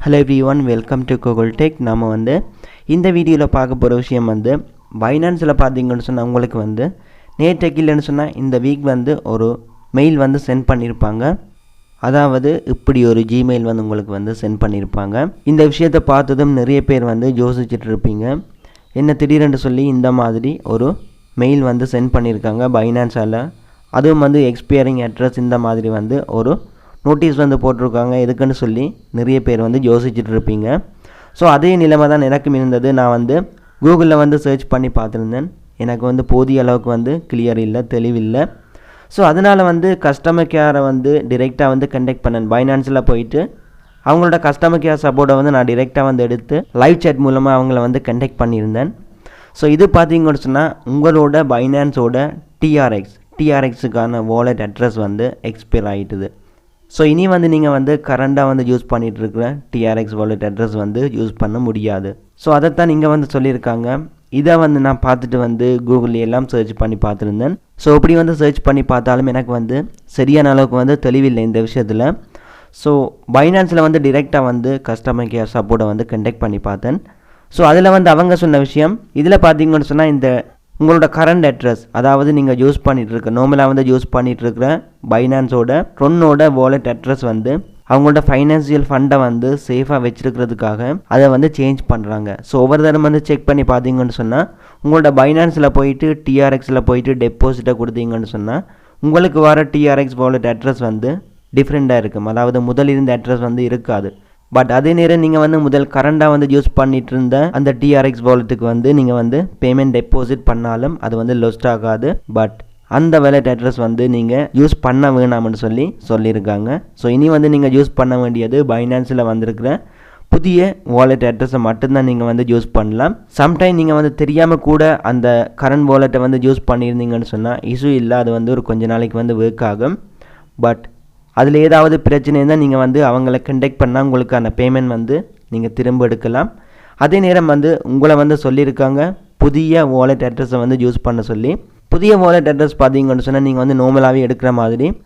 Hello everyone, welcome to Kokul Tech. நாம இந்த வீடியோவில் பார்க்க போகிற விஷயம் பைனான்ஸில் பார்த்தீங்கன்னு சொன்னால் உங்களுக்கு நேற்றைக்கு இல்லைன்னு சொன்னால் இந்த வீக் ஒரு மெயில் சென்ட் பண்ணியிருப்பாங்க. அதாவது இப்படி ஒரு ஜிமெயில் உங்களுக்கு சென்ட் பண்ணியிருப்பாங்க. இந்த விஷயத்தை பார்த்ததும் நிறைய பேர் யோசிச்சுட்டு இருப்பீங்க, என்ன திடீரென்று சொல்லி இந்த மாதிரி ஒரு மெயில் சென்ட் பண்ணியிருக்காங்க பைனான்ஸால், அதுவும் எக்ஸ்பைரிங் அட்ரஸ் இந்த மாதிரி ஒரு நோட்டீஸ் போட்டிருக்காங்க எதுக்குன்னு சொல்லி நிறைய பேர் யோசிச்சுட்டு இருப்பீங்க. ஸோ அதே நிலைமை தான் எனக்கும் இருந்தது. நான் கூகுளில் சர்ச் பண்ணி பார்த்துருந்தேன். எனக்கு போதிய அளவுக்கு கிளியர் இல்லை, தெளிவில்லை. ஸோ அதனால் கஸ்டமர் கேரை டிரெக்டாக கண்டெக்ட் பண்ணேன். பைனான்ஸில் போயிட்டு அவங்களோட கஸ்டமர் கேர் சப்போர்ட்டை நான் டிரெக்டாக எடுத்து லைவ் சேட் மூலமாக அவங்கள கண்டெக்ட் பண்ணியிருந்தேன். ஸோ இது பார்த்தீங்கன்னு சொன்னால் உங்களோட பைனான்ஸோட டிஆர்எக்ஸுக்கான வாலெட் அட்ரஸ் எக்ஸ்பயர் ஆகிட்டுது. ஸோ இனி நீங்கள் கரண்டாக யூஸ் பண்ணிகிட்ருக்கிற டிஆர்எக்ஸ் வாலெட் அட்ரஸ் யூஸ் பண்ண முடியாது. ஸோ அதைத்தான் நீங்கள் சொல்லியிருக்காங்க. இதை நான் பார்த்துட்டு கூகுளில் எல்லாம் சர்ச் பண்ணி பார்த்துருந்தேன். ஸோ இப்படி சர்ச் பண்ணி பார்த்தாலும் எனக்கு சரியான அளவுக்கு தெளிவில்லை இந்த விஷயத்தில். ஸோ பைனான்ஸில் டிரெக்டாக கஸ்டமர் கேர் சப்போர்ட்டை கண்டெக்ட் பண்ணி பார்த்தேன். ஸோ அதில் அவங்க சொன்ன விஷயம், இதில் பார்த்தீங்கன்னு சொன்னால் இந்த உங்களோட கரண்ட் அட்ரஸ், அதாவது நீங்கள் யூஸ் பண்ணிகிட்ருக்க நார்மலாக யூஸ் பண்ணிகிட்ருக்கிற பைனான்ஸோட ட்ரொன்னோட வாலெட் அட்ரஸ் அவங்களோட ஃபைனான்சியல் ஃபண்டை சேஃபாக வச்சுருக்கிறதுக்காக அதை சேஞ்ச் பண்ணுறாங்க. ஸோ ஒவ்வொரு தரம் செக் பண்ணி பார்த்தீங்கன்னு சொன்னால் உங்களோட பைனான்ஸில் போயிட்டு டிஆர்எக்ஸில் போயிட்டு டெபாசிட்டை கொடுத்தீங்கன்னு சொன்னால் உங்களுக்கு வர டிஆர்எக்ஸ் வாலெட் அட்ரஸ் டிஃப்ரெண்ட்டாக இருக்கும். அதாவது முதல் இருந்த அட்ரஸ் இருக்காது. பட் அதே நேரம் நீங்கள் முதல் கரண்டாக யூஸ் பண்ணிட்டு இருந்த அந்த டிஆர்எக்ஸ் வாலெட்டுக்கு நீங்கள் பேமெண்ட் டெபாசிட் பண்ணாலும் அது லொஸ்ட் ஆகாது. பட் அந்த வாலெட் அட்ரஸ் நீங்கள் யூஸ் பண்ண வேணாம்னு சொல்லியிருக்காங்க. ஸோ இனி நீங்கள் யூஸ் பண்ண வேண்டியது பைனான்ஸில் வந்திருக்கிற புதிய வாலெட் அட்ரஸை மட்டும்தான் நீங்கள் யூஸ் பண்ணலாம். சம்டைம் நீங்கள் தெரியாமல் கூட அந்த கரண்ட் வாலெட்டை யூஸ் பண்ணியிருந்தீங்கன்னு சொன்னால் இஷ்யூ இல்லை, அது ஒரு கொஞ்ச நாளைக்கு ஒர்க் ஆகும். பட் அதில் ஏதாவது பிரச்சனை இருந்தால் நீங்கள் அவங்கள கண்டெக்ட் பண்ணால் உங்களுக்கான பேமெண்ட் நீங்கள் திரும்ப எடுக்கலாம். அதே நேரம் உங்களை சொல்லியிருக்காங்க புதிய வாலெட் அட்ரஸை யூஸ் பண்ண சொல்லி. புதிய வாலெட் அட்ரஸ் பார்த்தீங்கன்னு சொன்னால் நீங்கள் நார்மலாகவே எடுக்கிற மாதிரி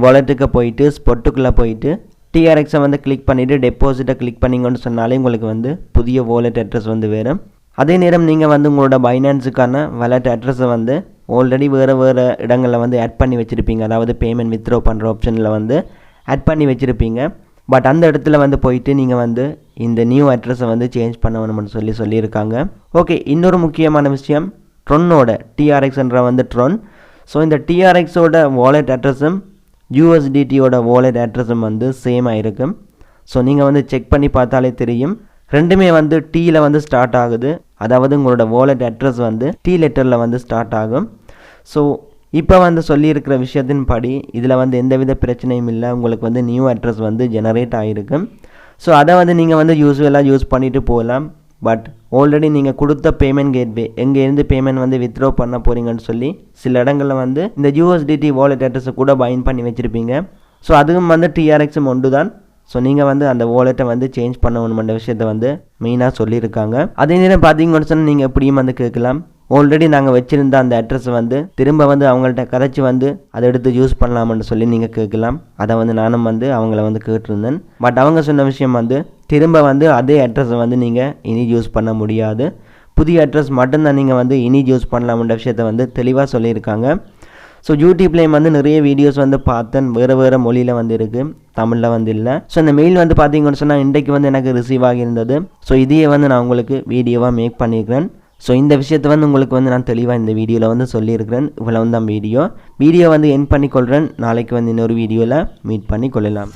வாலெட்டுக்கு போயிட்டு ஸ்பாட்டுக்குள்ளே போயிட்டு டிஆர்எக்ஸை கிளிக் பண்ணிவிட்டு டெபாசிட்டை கிளிக் பண்ணிங்கன்னு சொன்னாலே உங்களுக்கு புதிய வாலெட் அட்ரஸ் வேறு. அதே நேரம் நீங்கள் உங்களோட பைனான்ஸுக்கான வாலெட் அட்ரஸை ஆல்ரெடி வேறு இடங்களில் ஆட் பண்ணி வச்சுருப்பீங்க. அதாவது பேமெண்ட் வித்ட்ரா பண்ணுற ஆப்ஷனில் ஆட் பண்ணி வச்சுருப்பீங்க. பட் அந்த இடத்துல போயிட்டு நீங்கள் இந்த நியூ அட்ரஸை சேஞ்ச் பண்ண வேணும்னு சொல்லியிருக்காங்க. ஓகே, இன்னொரு முக்கியமான விஷயம், ட்ரொன்னோட டிஆர்எக்ஸ்ன்ற ட்ரொன். ஸோ இந்த டிஆர்எக்ஸோட வாலெட் அட்ரஸும் யூஎஸ்டிடியோட வாலெட் அட்ரஸும் சேமாக இருக்கும். ஸோ நீங்கள் செக் பண்ணி பார்த்தாலே தெரியும், ரெண்டுமே டீயில் ஸ்டார்ட் ஆகுது. அதாவது உங்களோட வாலெட் அட்ரஸ் டி லெட்டரில் ஸ்டார்ட் ஆகும். ஸோ இப்போ சொல்லியிருக்கிற விஷயத்தின் படி இதில் எந்தவித பிரச்சனையும் இல்லை. உங்களுக்கு நியூ அட்ரஸ் ஜெனரேட் ஆகிருக்கும். ஸோ அதை நீங்கள் யூஸ்வலாக யூஸ் பண்ணிவிட்டு போகலாம். பட் ஆல்ரெடி நீங்கள் கொடுத்த பேமெண்ட் கேட்வே எங்கேருந்து பேமெண்ட் வித்ட்ரா பண்ண போகிறீங்கன்னு சொல்லி சில இடங்களில் இந்த யூஎஸ்டிடி வாலெட் அட்ரஸை கூட பைண்ட் பண்ணி வச்சுருப்பீங்க. ஸோ அதுவும் டிஆர்எக்ஸும் ஒன்று தான். ஸோ நீங்கள் அந்த வாலெட்டை சேஞ்ச் பண்ணணுமென்ற விஷயத்தை மெயினாக சொல்லியிருக்காங்க. அதே நேரம் பார்த்தீங்கன்னு சொன்னால் நீங்கள் எப்படியும் கேட்கலாம், ஆல்ரெடி நாங்கள் வச்சுருந்த அந்த அட்ரஸை திரும்ப அவங்கள்ட்ட கதைச்சி அதை எடுத்து யூஸ் பண்ணலாம்னு சொல்லி நீங்கள் கேட்கலாம். அதை நானும் அவங்கள கேட்டிருந்தேன். பட் அவங்க சொன்ன விஷயம் திரும்ப அதே அட்ரஸை நீங்கள் இனி யூஸ் பண்ண முடியாது. புதிய அட்ரஸ் மட்டும்தான் நீங்கள் இனி யூஸ் பண்ணலாம்ன்ற விஷயத்தை தெளிவாக சொல்லியிருக்காங்க. ஸோ யூடியூப்லேயும் நிறைய வீடியோஸ் பார்த்தேன், வேறு மொழியில் இருக்குது, தமிழில் இல்லை. ஸோ இந்த மெயில் பார்த்தீங்கன்னு சொன்னால் இன்றைக்கு எனக்கு ரிசீவ் ஆகியிருந்தது. ஸோ இதையே நான் உங்களுக்கு வீடியோவாக மேக் பண்ணியிருக்கிறேன். ஸோ இந்த விஷயத்தை உங்களுக்கு நான் தெளிவாக இந்த வீடியோவில் சொல்லியிருக்கிறேன். இவ்வளோ தான் வீடியோ எண்ட் பண்ணிக்கொள்கிறேன். நாளைக்கு இன்னொரு வீடியோவில் மீட் பண்ணி கொள்ளலாம்.